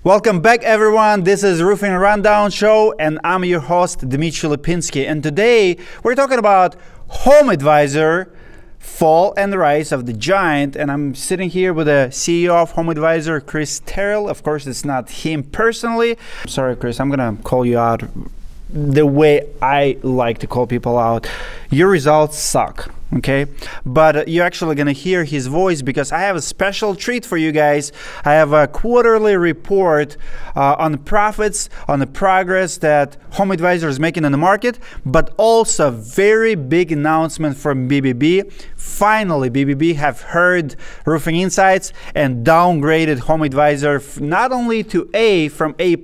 Welcome back, everyone. This is Roofing Rundown Show, and I'm your host, Dmitry Lipinski. And today we're talking about HomeAdvisor, fall and rise of the giant. And I'm sitting here with the CEO of HomeAdvisor, Chris Terrill. Of course, it's not him personally. Sorry, Chris, I'm gonna call you out the way I like to call people out. Your results suck. Okay, but you're actually gonna hear his voice because I have a special treat for you guys. I have a quarterly report on the profits, on the progress that HomeAdvisor is making in the market, but also very big announcement from BBB. Finally, BBB have heard Roofing Insights and downgraded HomeAdvisor not only to A from A+,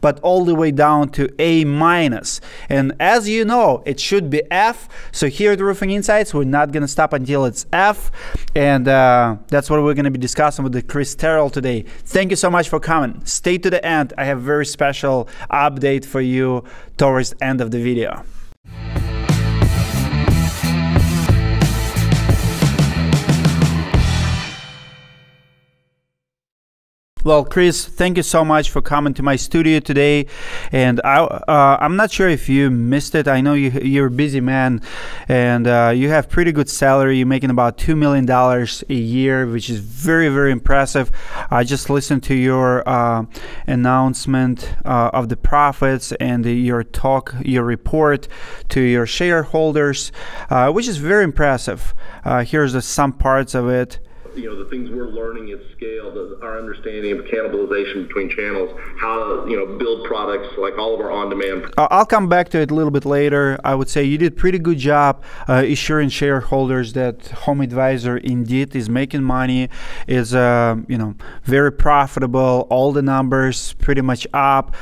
but all the way down to A-. And as you know, it should be F. So here at Roofing Insights, we're not going to stop until it's F, and that's what we're going to be discussing with the Chris Terrill today. Thank you so much for coming. Stay to the end. I have a very special update for you towards the end of the video. Well, Chris, thank you so much for coming to my studio today. And I'm not sure if you missed it. I know you're a busy man, and you have pretty good salary. You're making about $2 million a year, which is very, very impressive. I just listened to your announcement of the profits and your report to your shareholders, which is very impressive. Here's some parts of it. You know, the things we're learning at scale, our understanding of cannibalization between channels, how to, build products like all of our on-demand. I'll come back to it a little bit later. I would say you did a pretty good job assuring shareholders that HomeAdvisor indeed is making money, is very profitable. All the numbers pretty much up.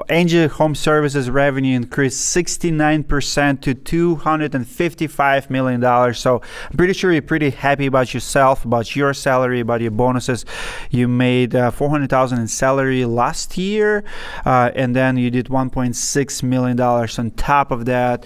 Angie Home Services revenue increased 69% to $255 million. So I'm pretty sure you're pretty happy about yourself, about your salary, about your bonuses. You made $400,000 in salary last year, and then you did $1.6 million on top of that,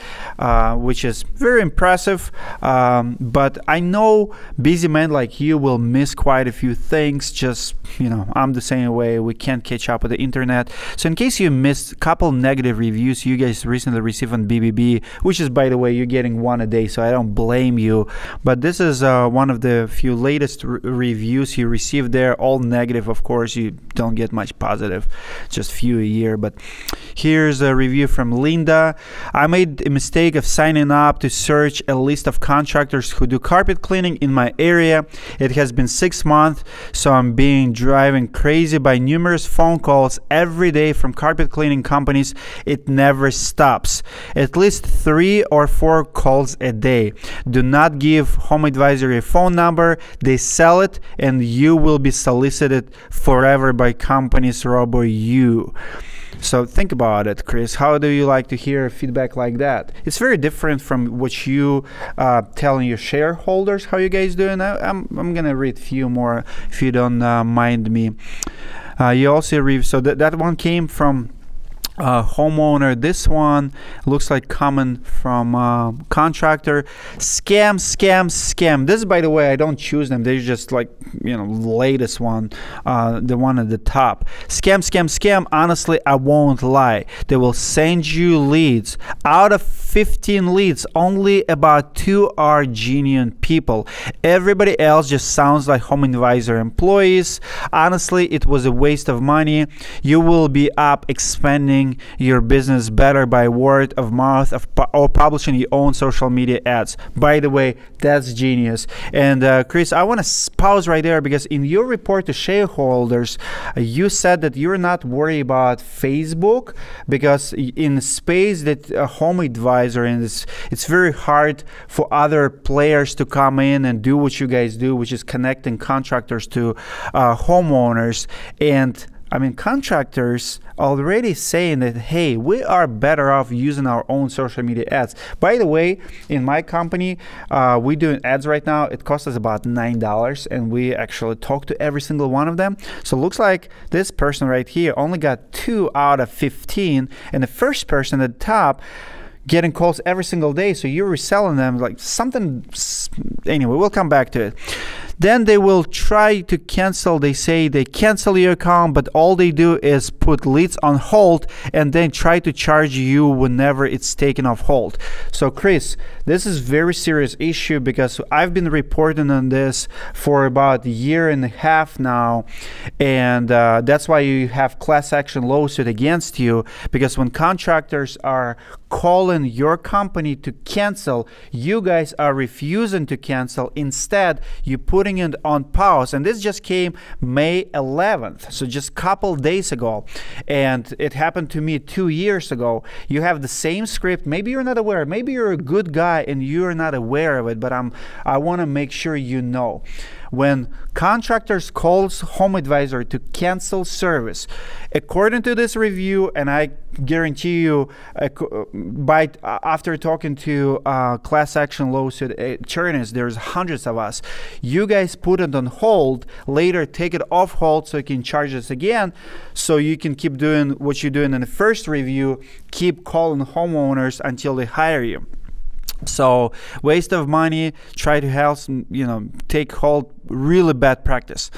which is very impressive. But I know busy men like you will miss quite a few things. Just, I'm the same way. We can't catch up with the internet. So in case you missed a couple negative reviews you guys recently received on BBB, which is, by the way, you're getting one a day, so I don't blame you. But this is one of the few latest reviews you received there, all negative. Of course, you don't get much positive, just few a year. But here's a review from Linda. I made a mistake of signing up to search a list of contractors who do carpet cleaning in my area. It has been 6 months, so I'm being driven crazy by numerous phone calls every day from carpet cleaning companies. It never stops. At least 3 or 4 calls a day. Do not give HomeAdvisor a phone number. They sell it, and you will be solicited forever by companies robo you. So think about it, Chris. How do you like to hear feedback like that? It's very different from what you telling your shareholders how you guys doing. I'm gonna read a few more if you don't mind me. You also read, so that one came from homeowner. This one looks like coming from contractor. Scam, scam, scam. This, by the way, I don't choose them. They're just like, latest one, the one at the top. Scam, scam, scam. Honestly, I won't lie. They will send you leads. Out of 15 leads, only about 2 are genuine people. Everybody else just sounds like HomeAdvisor employees. Honestly, it was a waste of money. You will be up expanding your business better by word of mouth or publishing your own social media ads. By the way, that's genius. And Chris, I want to pause right there because in your report to shareholders, you said that you're not worried about Facebook because in the space that HomeAdvisor in, it's very hard for other players to come in and do what you guys do, which is connecting contractors to homeowners. And I mean, contractors already saying that, hey, we are better off using our own social media ads. By the way, in my company, we're doing ads right now. It costs us about $9, and we actually talk to every single one of them. So it looks like this person right here only got 2 out of 15, and the first person at the top getting calls every single day. So you're reselling them like something. Anyway, we'll come back to it. Then they will try to cancel. They say they cancel your account, but all they do is put leads on hold and then try to charge you whenever it's taken off hold. So Chris, this is very serious issue because I've been reporting on this for about a year and a half now, and that's why you have class action lawsuit against you, because when contractors are calling your company to cancel, you guys are refusing to cancel. Instead, you're putting it on pause. And this just came May 11th, so just a couple days ago. And it happened to me 2 years ago. You have the same script. Maybe you're not aware. Maybe you're a good guy and you're not aware of it, but I want to make sure you know. When contractors calls HomeAdvisor to cancel service, according to this review, and I guarantee you, after talking to class action lawsuit attorneys, there's hundreds of us. You guys put it on hold, later take it off hold so you can charge us again, so you can keep doing what you're doing in the first review, keep calling homeowners until they hire you. So waste of money, try to help, take hold, really bad practice.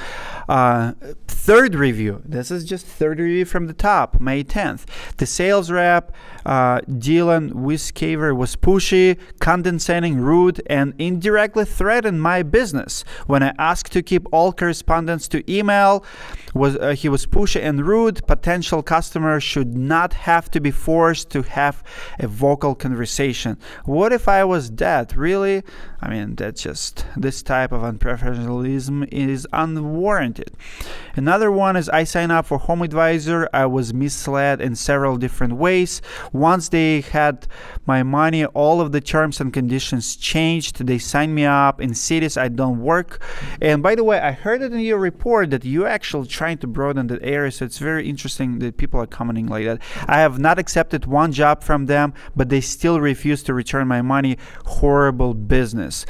Third review, this is just third review from the top, May 10th. The sales rep, Dylan Wiscaver, was pushy, condescending, rude, and indirectly threatened my business. When I asked to keep all correspondence to email, he was pushy and rude. Potential customers should not have to be forced to have a vocal conversation. What if I was dead? Really? I mean, that's just, this type of unprofessionalism is unwarranted. Another one is I signed up for HomeAdvisor. I was misled in several different ways. Once they had my money, all of the terms and conditions changed. They signed me up in cities I don't work. And by the way, I heard it in your report that you're actually trying to broaden that area, so it's very interesting that people are commenting like that. I have not accepted one job from them, but they still refuse to return my money. Horrible business.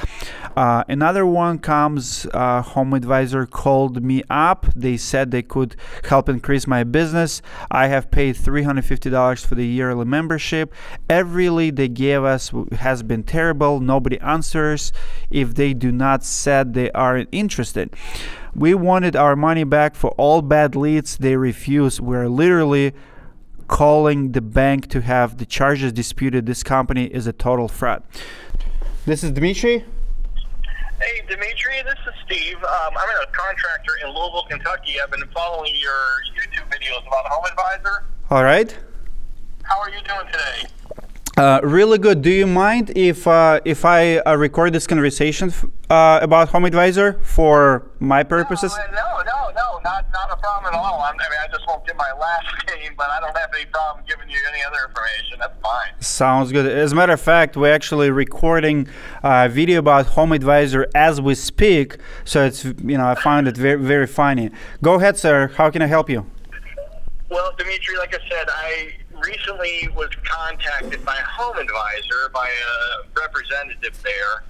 Another one comes, HomeAdvisor called me up. They said they could help increase my business. I have paid $350 for the yearly membership. Every lead they gave us has been terrible. Nobody answers. If they do not said they aren't interested. We wanted our money back for all bad leads. They refuse. We're literally calling the bank to have the charges disputed. This company is a total fraud. This is Dmitry. Hey, Dmitry, this is Steve. I'm a contractor in Louisville, Kentucky. I've been following your YouTube videos about HomeAdvisor. All right. How are you doing today? Really good. Do you mind if I record this conversation about HomeAdvisor for my purposes? No, not a problem at all. I just won't give my last name, but I don't have any problem giving you any other information. That's fine. Sounds good. As a matter of fact, we're actually recording a video about HomeAdvisor as we speak, so it's, I found it very, very funny. Go ahead, sir. How can I help you? Well, Dmitry, like I said, I recently was contacted by HomeAdvisor, by a representative there.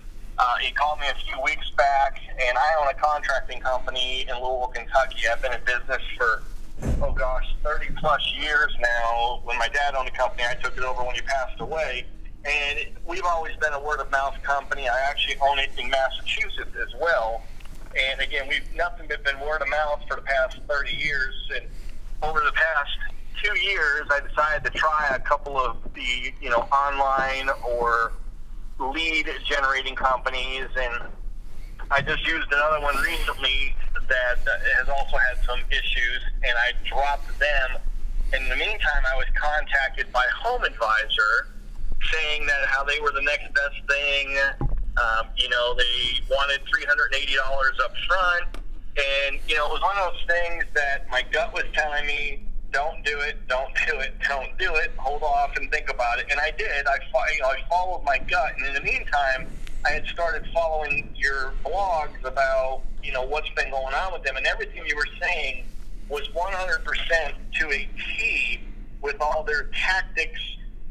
He called me a few weeks back, and I own a contracting company in Louisville, Kentucky. I've been in business for, 30 plus years now. When my dad owned a company, I took it over when he passed away. And we've always been a word-of-mouth company. I actually own it in Massachusetts as well. And again, we've nothing but been word-of-mouth for the past 30 years. And over the past 2 years, I decided to try a couple of the, online or lead generating companies, and I just used another one recently that has also had some issues, and I dropped them. In the meantime, I was contacted by HomeAdvisor saying that how they were the next best thing. They wanted $380 up front, and it was one of those things that my gut was telling me, don't do it, don't do it, don't do it, hold off and think about it. And I did. I followed my gut. And in the meantime, I had started following your blogs about, what's been going on with them. And everything you were saying was 100% to a T with all their tactics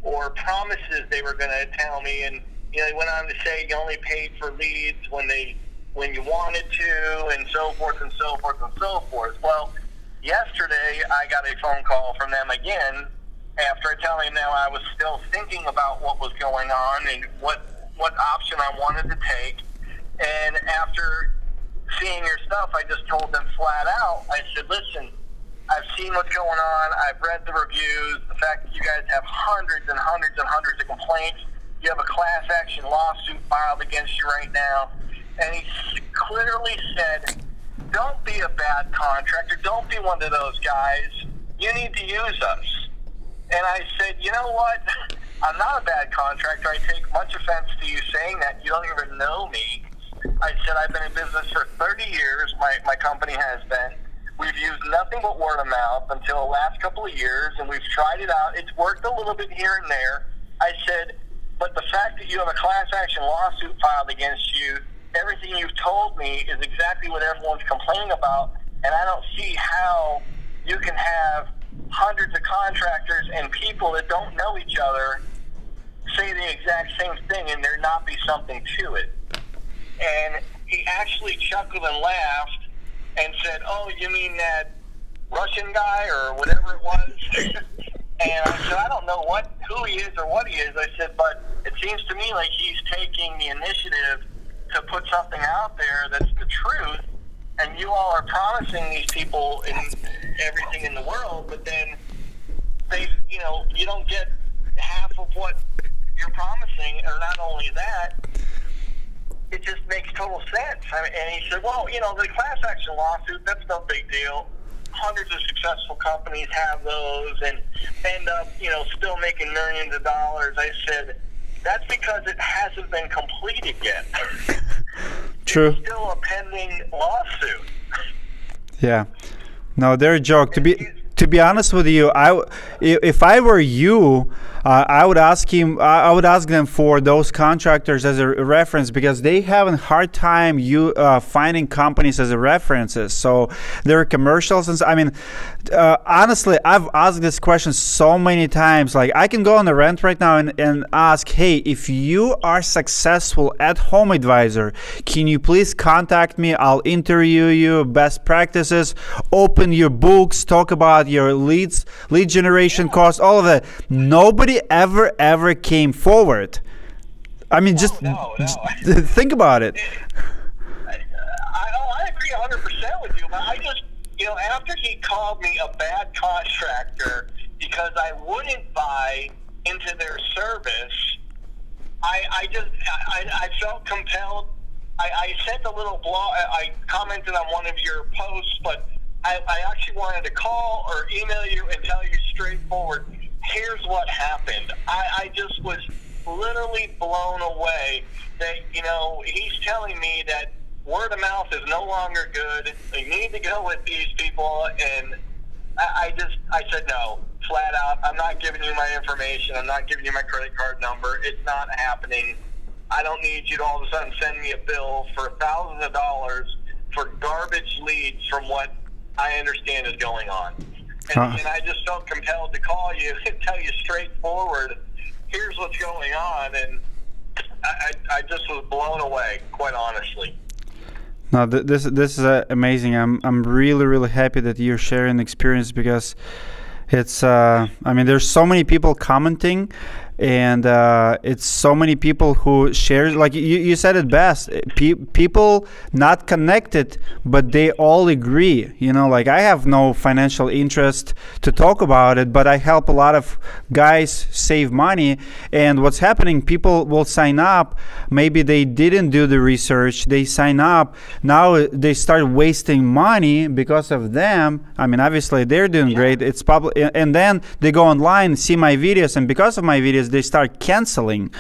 or promises they were going to tell me. And, they went on to say you only paid for leads when you wanted to, and so forth and so forth and so forth. Well, yesterday, I got a phone call from them again after telling them I was still thinking about what was going on and what option I wanted to take. And after seeing your stuff, I just told them flat out, I said, listen, I've seen what's going on. I've read the reviews. The fact that you guys have hundreds and hundreds and hundreds of complaints. You have a class action lawsuit filed against you right now. And he clearly said, don't be a bad contractor. Don't be one of those guys. You need to use us. And I said, you know what? I'm not a bad contractor. I take much offense to you saying that. You don't even know me. I said, I've been in business for 30 years. My company has been. We've used nothing but word of mouth until the last couple of years, and we've tried it out. It's worked a little bit here and there. I said, but the fact that you have a class action lawsuit filed against you, everything you've told me is exactly what everyone's complaining about, and I don't see how you can have hundreds of contractors and people that don't know each other say the exact same thing and there not be something to it. And he actually chuckled and laughed and said, oh, you mean that Russian guy or whatever it was? And I said, I don't know who he is or what he is. I said, but it seems to me like he's taking the initiative to put something out there that's the truth, and you all are promising these people in everything in the world, but then they, you don't get half of what you're promising, or not only that, it just makes total sense. And he said, well, the class action lawsuit, that's no big deal. Hundreds of successful companies have those and end up, still making millions of dollars. I said, that's because it hasn't been completed yet. True. It's still a pending lawsuit. Yeah. No, they're a joke. To be honest with you, if I were you, I would ask them for those contractors as a reference, because they have a hard time finding companies as a references. So there are commercials, and honestly, I've asked this question so many times. Like, I can go on the rent right now and ask, hey, if you are successful at HomeAdvisor, can you please contact me? I'll interview you, best practices, open your books, talk about your lead generation costs, all of that. Nobody ever came forward. Just think about it. I agree 100% with you, but I just, after he called me a bad contractor because I wouldn't buy into their service, I felt compelled. I sent a little blog. I commented on one of your posts, but I actually wanted to call or email you and tell you straightforward, here's what happened. I just was literally blown away that, he's telling me that word of mouth is no longer good. You need to go with these people. And I said, no, flat out. I'm not giving you my information. I'm not giving you my credit card number. It's not happening. I don't need you to all of a sudden send me a bill for thousands of dollars for garbage leads from what I understand is going on. And I just felt compelled to call you and tell you straightforward, here's what's going on. And I just was blown away, quite honestly. No, this is amazing. I'm really happy that you're sharing the experience, because it's there's so many people commenting, and it's so many people who share, like you said it best, people not connected, but they all agree. Like, I have no financial interest to talk about it, but I help a lot of guys save money. And what's happening, people will sign up, maybe they didn't do the research, they sign up, now they start wasting money because of them. Obviously they're doing great, it's probably, and then they go online, see my videos, and because of my videos they start canceling,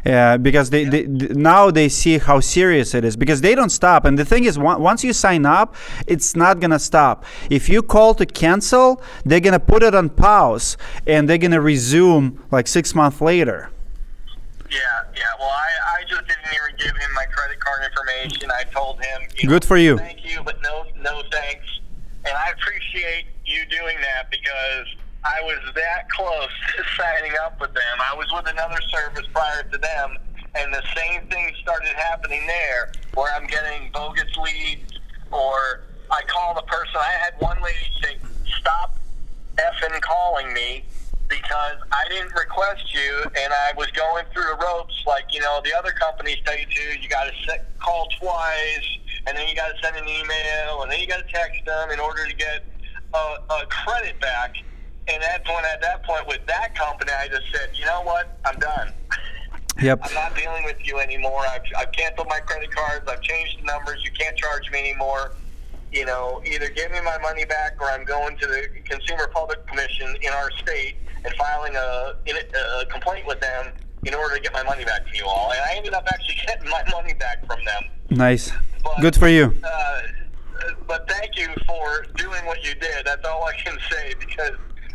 because now they see how serious it is, because they don't stop. And the thing is, once you sign up, it's not gonna stop. If you call to cancel, they're gonna put it on pause and they're gonna resume like 6 months later. Yeah. Well, I just didn't even give him my credit card information. I told him, good for you. Thank you, but no thanks. And I appreciate you doing that, because I was that close to signing up with them. I was with another service prior to them, and the same thing started happening there, where I'm getting bogus leads, or I call the person. I had one lady say, stop effing calling me, because I didn't request you, and I was going through the ropes like, the other companies tell you to. You got to call twice, and then you got to send an email, and then you got to text them in order to get a credit back. And that's when, at that point, with that company, I just said, you know what, I'm done. Yep. I'm not dealing with you anymore. I've canceled my credit cards. I've changed the numbers. You can't charge me anymore. You know, either give me my money back, or I'm going to the Consumer Public Commission in our state and filing a complaint with them in order to get my money back from you all. And I ended up actually getting my money back from them. Nice. But, good for you. But thank you for doing what you did. That's all I can say, because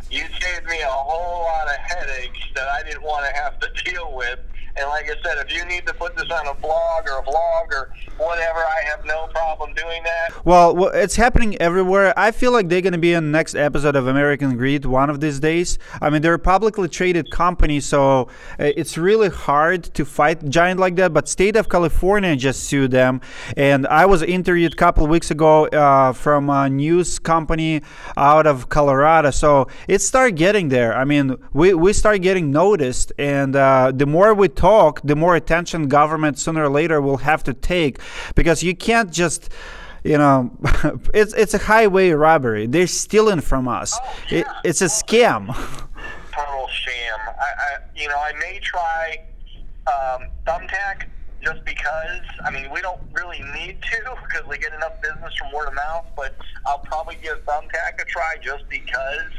you saved me a whole lot of headaches that I didn't want to have to deal with. And like I said, if you need to put this on a blog or a vlog or whatever, I have no problem doing that. Well, it's happening everywhere. I feel like they're going to be in the next episode of American Greed one of these days. I mean, they're a publicly traded company, so it's really hard to fight a giant like that. But state of California just sued them. And I was interviewed a couple of weeks ago from a news company out of Colorado. So it started getting there. I mean, we start getting noticed. And the more we talk, the more attention government sooner or later will have to take, because you can't just, you know, it's a highway robbery. They're stealing from us. Oh, yeah. It's a scam. Total sham. I may try Thumbtack just because. I mean, we don't really need to, because we get enough business from word of mouth. But I'll probably give Thumbtack a try just because.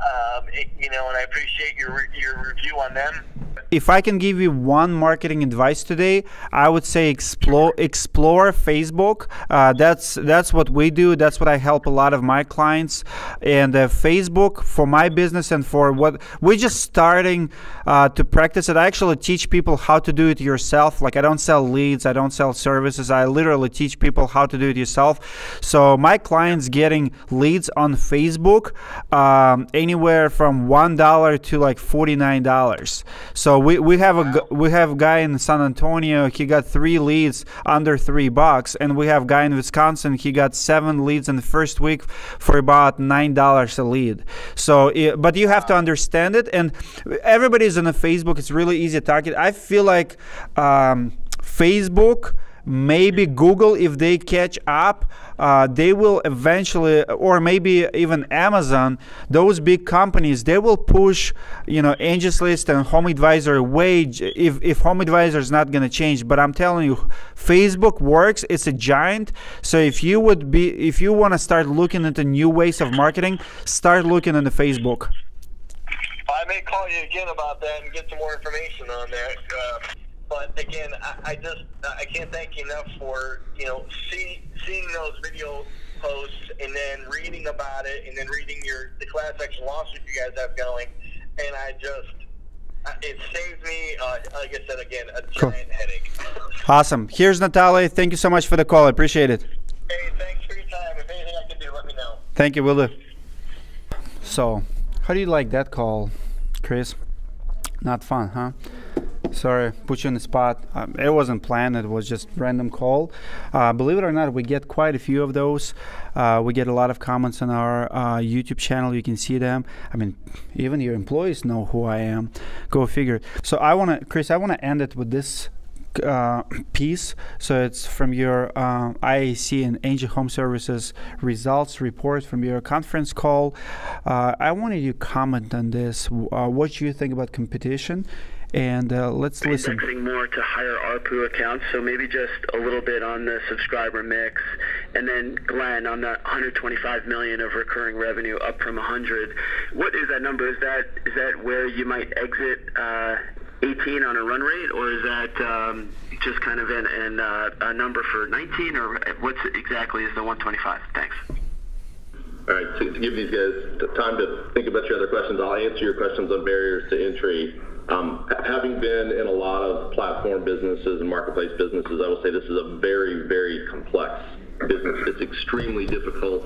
And I appreciate your review on them. If I can give you one marketing advice today, I would say explore Facebook. That's what we do. That's what I help a lot of my clients. And Facebook for my business, and for what we're just starting to practice it. I actually teach people how to do it yourself. Like, I don't sell leads, I don't sell services. I literally teach people how to do it yourself. So my clients getting leads on Facebook anywhere from $1 to like $49. So we have a guy in San Antonio. He got 3 leads under $3, and we have a guy in Wisconsin. He got 7 leads in the first week for about $9 a lead. So, but you have to understand it, and everybody's on the Facebook. It's really easy to target. I feel like Facebook, maybe Google, if they catch up, they will eventually, or maybe even Amazon, those big companies, they will push, Angie's List and HomeAdvisor away if HomeAdvisor is not going to change. But I'm telling you, Facebook works. It's a giant. So if you want to start looking into new ways of marketing, start looking into Facebook. I may call you again about that and get some more information on that. But again, I can't thank you enough for seeing those video posts and then reading about it and then reading the class action lawsuit you guys have going, and it saves me, like I said again, a giant headache. Awesome. Here's Natalie. Thank you so much for the call. I appreciate it. Hey, thanks for your time. If anything I can do, let me know. Thank you. Will do. So, how do you like that call, Chris? Not fun, huh? Sorry, put you on the spot. It wasn't planned. It was just random call. Believe it or not, we get quite a few of those. We get a lot of comments on our YouTube channel. You can see them. I mean, even your employees know who I am. Go figure. So Chris, I want to end it with this piece. So it's from your IAC and Angie Home Services results report from your conference call. I wanted you to comment on this. What do you think about competition? And let's listen. Marketing more to higher ARPU accounts, so maybe just a little bit on the subscriber mix. And then Glenn, on the 125 million of recurring revenue up from 100, what is that number? Is that where you might exit 18 on a run rate, or is that just kind of in a number for 19, or what exactly is the 125? Thanks. All right, to give these guys time to think about your other questions, I'll answer your questions on barriers to entry. Having been in a lot of platform businesses and marketplace businesses, I will say this is a very, very complex business. It's extremely difficult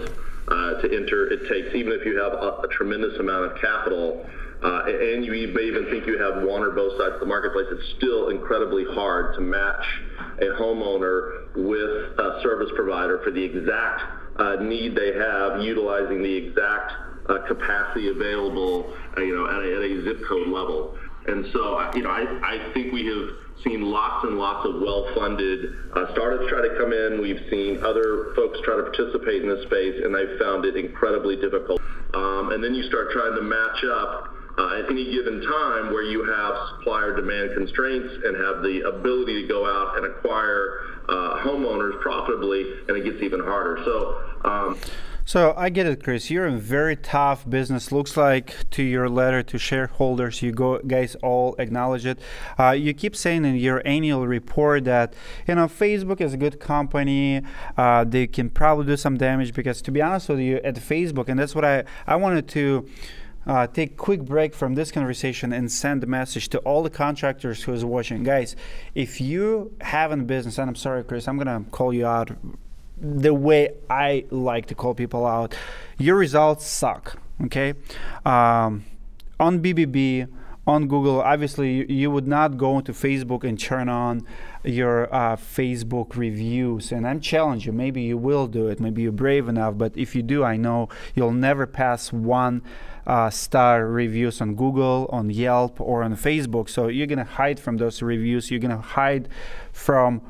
to enter. It takes, even if you have a tremendous amount of capital, and you may even think you have one or both sides of the marketplace, it's still incredibly hard to match a homeowner with a service provider for the exact need they have, utilizing the exact capacity available, at a zip code level. And so, I think we have seen lots and lots of well-funded startups try to come in. We've seen other folks try to participate in this space, and I've found it incredibly difficult. And then you start trying to match up at any given time where you have supplier demand constraints and have the ability to go out and acquire homeowners profitably, and it gets even harder. So I get it, Chris. You're in very tough business. Looks like to your letter to shareholders, you guys all acknowledge it. You keep saying in your annual report that Facebook is a good company. They can probably do some damage because, to be honest with you, at Facebook, and that's what I wanted to take a quick break from this conversation and send a message to all the contractors who is watching. Guys, if you have a business, and I'm sorry, Chris, I'm gonna call you out the way I like to call people out, your results suck, okay? On BBB, on Google, obviously you would not go into Facebook and turn on your Facebook reviews, and I'm challenging you, maybe you will do it, maybe you're brave enough, but if you do, I know you'll never pass 1-star reviews on Google, on Yelp, or on Facebook. So you're gonna hide from those reviews, you're gonna hide from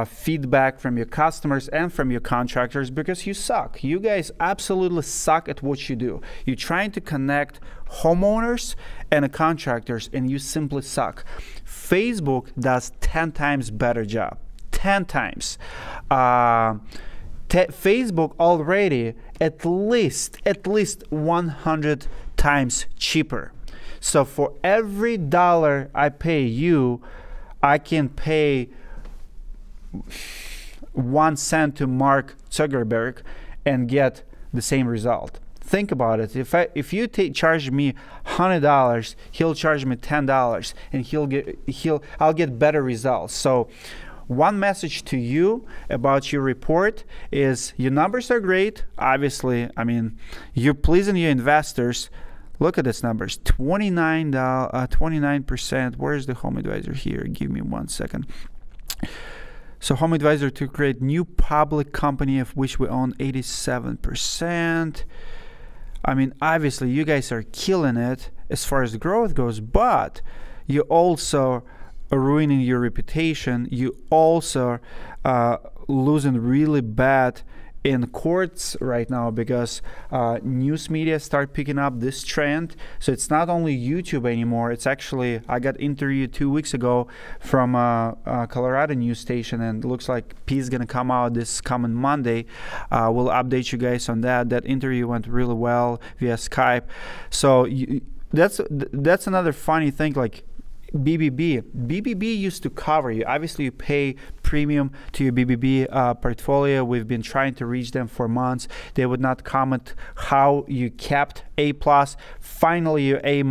feedback from your customers and from your contractors because you suck. You guys absolutely suck at what you do. You're trying to connect homeowners and contractors, and you simply suck. Facebook does 10 times better job. 10 times. Facebook already at least 100 times cheaper. So for every dollar I pay you, I can pay 1 cent to Mark Zuckerberg and get the same result. Think about it. If you charge me $100, he'll charge me $10, and I'll get better results. So one message to you about your report is your numbers are great. Obviously, I mean, you're pleasing your investors. Look at these numbers, 29%. Where's the HomeAdvisor here? Give me 1 second. So HomeAdvisor to create new public company of which we own 87%. I mean, obviously you guys are killing it as far as the growth goes, but you also are ruining your reputation. You also losing really bad in courts right now because news media start picking up this trend. So it's not only YouTube anymore. It's actually, I got interviewed 2 weeks ago from a Colorado news station, and it looks like piece is gonna come out this coming Monday. We'll update you guys on that. That interview went really well via Skype. So that's another funny thing, like BBB used to cover you. Obviously, you pay premium to your BBB portfolio. We've been trying to reach them for months. They would not comment how you kept A+. Finally, you're A-.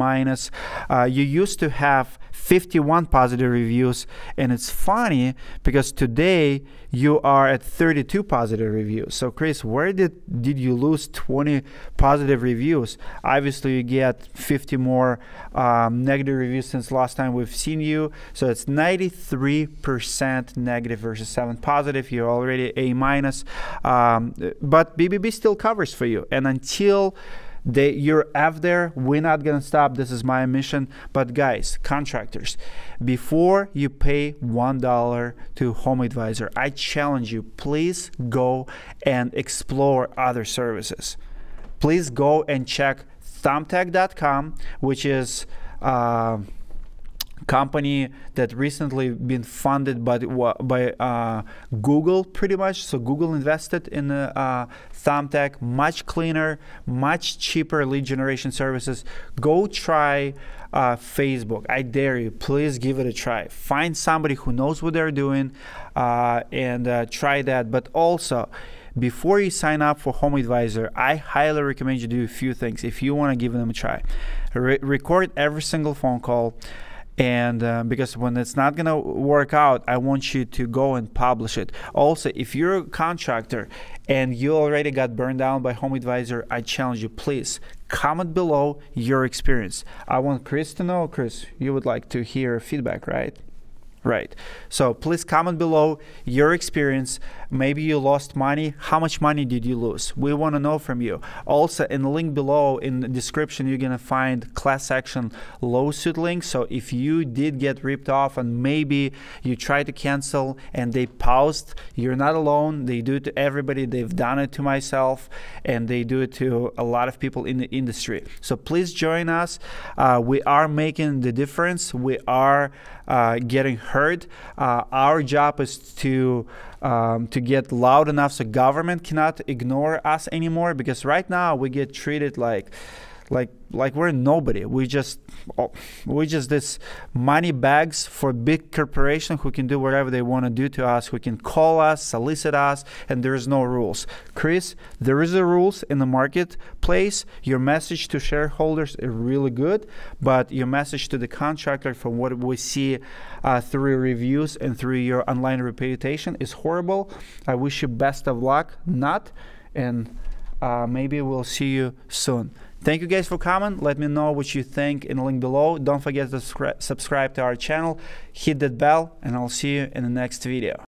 You used to have 51 positive reviews, and it's funny because today you are at 32 positive reviews. So Chris, where did you lose 20 positive reviews? Obviously you get 50 more negative reviews since last time we've seen you. So it's 93% negative versus 7 positive. You're already A-. But BBB still covers for you, and until you're F there, we're not gonna stop. This is my mission. But guys, contractors, before you pay $1 to HomeAdvisor, I challenge you, please go and explore other services. Please go and check thumbtack.com, which is company that recently been funded by Google, pretty much. So Google invested in Thumbtack. Much cleaner, much cheaper lead generation services. Go try Facebook. I dare you. Please give it a try. Find somebody who knows what they're doing and try that. But also, before you sign up for HomeAdvisor, I highly recommend you do a few things if you want to give them a try. Record every single phone call. And because when it's not going to work out, I want you to go and publish it. Also, if you're a contractor and you already got burned down by HomeAdvisor, I challenge you, please comment below your experience. I want Chris to know. Chris, you would like to hear feedback, right? Right. So please comment below your experience. Maybe you lost money. How much money did you lose? We want to know from you. Also, in the link below in the description, you're going to find class action lawsuit link. So if you did get ripped off and maybe you tried to cancel and they paused, you're not alone. They do it to everybody. They've done it to myself, and they do it to a lot of people in the industry. So please join us. We are making the difference. We are getting heard. Our job is to get loud enough so government cannot ignore us anymore, because right now we get treated like we're nobody. We just this money bags for big corporation who can do whatever they want to do to us, who can call us, solicit us, and there is no rules. Chris, there is a rules in the marketplace. Your message to shareholders is really good, but your message to the contractor, from what we see through reviews and through your online reputation, is horrible. I wish you best of luck. And maybe we'll see you soon. Thank you guys for coming. Let me know what you think in the link below. Don't forget to subscribe to our channel, hit that bell, and I'll see you in the next video.